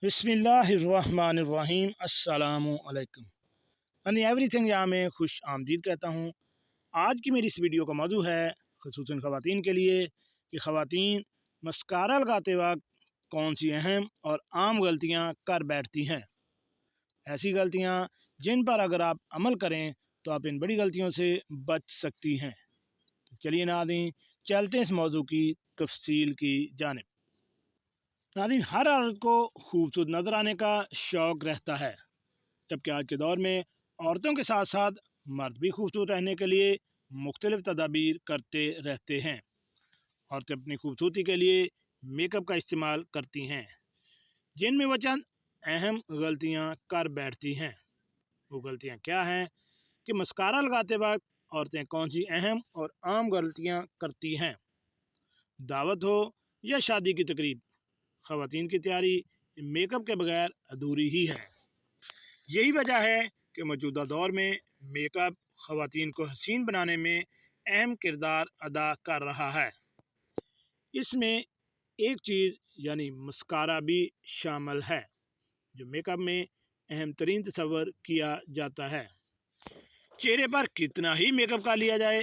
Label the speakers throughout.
Speaker 1: बिस्मिल्लाहिर्रहमानिर्रहीम अस्सलामु अलैकुम। यानी एवरीथिंग यहाँ में खुश आमदीद कहता हूँ। आज की मेरी इस वीडियो का मौजू है ख़ुसूसन ख़वातीन के लिए कि ख़वातीन मस्कारा लगाते वक्त कौन सी अहम और आम गलतियाँ कर बैठती हैं। ऐसी गलतियाँ जिन पर अगर आप अमल करें तो आप इन बड़ी गलतियों से बच सकती हैं। तो चलिए नाज़रीन, चलते हैं इस मौजू की तफसील की जानिब। नाज़रीन, हर औरत को खूबसूरत नज़र आने का शौक़ रहता है, जबकि आज के दौर में औरतों के साथ साथ मर्द भी खूबसूरत रहने के लिए मुख्तलिफ़ तदाबीर करते रहते हैं। औरतें अपनी खूबसूरती के लिए मेकअप का इस्तेमाल करती हैं, जिनमें वह चंद अहम गलतियां कर बैठती हैं। वो गलतियां क्या हैं कि मस्कारा लगाते वक्त औरतें कौन सी अहम और आम गलतियां करती हैं। दावत हो या शादी की तकरीब, ख़वातीन की तैयारी मेकअप के बगैर अधूरी ही है। यही वजह है कि मौजूदा दौर में मेकअप ख़वातीन को हसीन बनाने में अहम किरदार अदा कर रहा है। इसमें एक चीज़ यानी मस्कारा भी शामिल है, जो मेकअप में अहम तरीन तस्वर किया जाता है। चेहरे पर कितना ही मेकअप कर लिया जाए,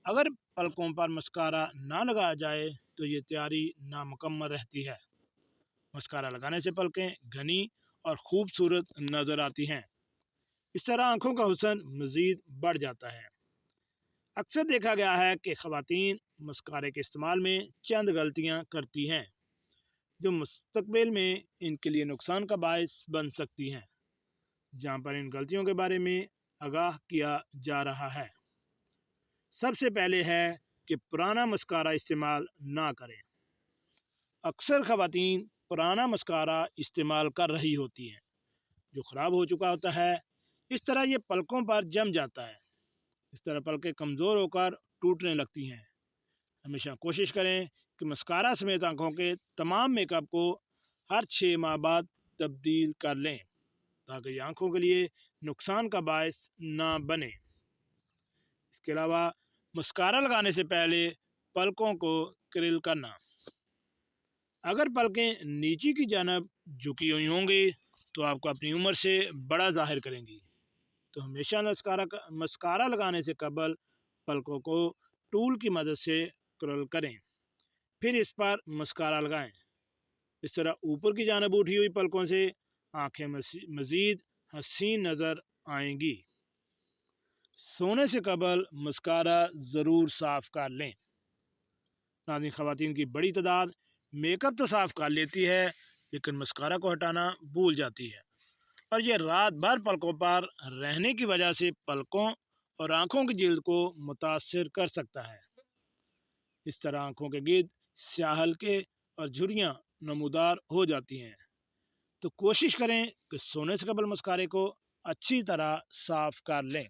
Speaker 1: अगर पलकों पर मस्कारा ना लगाया जाए तो ये तैयारी नामुकम्मल रहती है। मस्कारा लगाने से पलकें घनी और खूबसूरत नज़र आती हैं। इस तरह आंखों का हुस्न मज़ीद बढ़ जाता है। अक्सर देखा गया है कि ख़वातीन मस्कारे के इस्तेमाल में चंद गलतियां करती हैं, जो मुस्तक़बिल में इनके लिए नुकसान का बायस बन सकती हैं। जहां पर इन गलतियों के बारे में आगाह किया जा रहा है। सबसे पहले है कि पुराना मस्कारा इस्तेमाल ना करें। अक्सर ख़वातीन पुराना मस्कारा इस्तेमाल कर रही होती हैं, जो ख़राब हो चुका होता है। इस तरह ये पलकों पर जम जाता है। इस तरह पलकें कमज़ोर होकर टूटने लगती हैं। हमेशा कोशिश करें कि मस्कारा समेत आंखों के तमाम मेकअप को हर 6 माह बाद तब्दील कर लें, ताकि ये आंखों के लिए नुकसान का बायस ना बने। इसके अलावा मस्कारा लगाने से पहले पलकों को क्रिल करना। अगर पलकें नीचे की जानब झुकी हुई होंगी तो आपको अपनी उम्र से बड़ा जाहिर करेंगी। तो हमेशा मस्कारा लगाने से कबल पलकों को टूल की मदद से कर्ल करें, फिर इस पर मस्कारा लगाएं। इस तरह ऊपर की जानब उठी हुई पलकों से आंखें मज़ीद हसीन नज़र आएंगी। सोने से कबल मस्कारा ज़रूर साफ़ कर लें। नाज़रीन, ख़वातीन की बड़ी तादाद मेकअप तो साफ़ कर लेती है, लेकिन मस्कारा को हटाना भूल जाती है, और यह रात भर पलकों पर रहने की वजह से पलकों और आँखों की जिल्द को मुतासिर कर सकता है। इस तरह आँखों के गिर्द स्याह हल्के और झुर्रियाँ नमूदार हो जाती हैं। तो कोशिश करें कि सोने से कबल मस्कारे को अच्छी तरह साफ़ कर लें।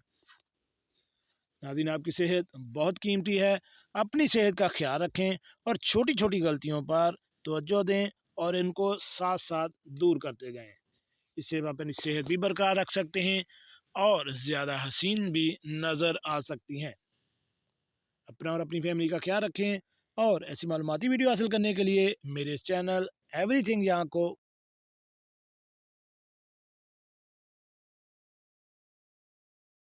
Speaker 1: नाज़रीन, आपकी सेहत बहुत कीमती है। अपनी सेहत का ख्याल रखें और छोटी छोटी गलतियों पर तवज्जो दें और इनको साथ साथ दूर करते जाएं। इससे आप अपनी सेहत भी बरकरार रख सकते हैं और ज़्यादा हसीन भी नज़र आ सकती हैं। अपना और अपनी फैमिली का ख्याल रखें, और ऐसी मालूमाती वीडियो हासिल करने के लिए मेरे इस चैनल एवरीथिंग यहाँ को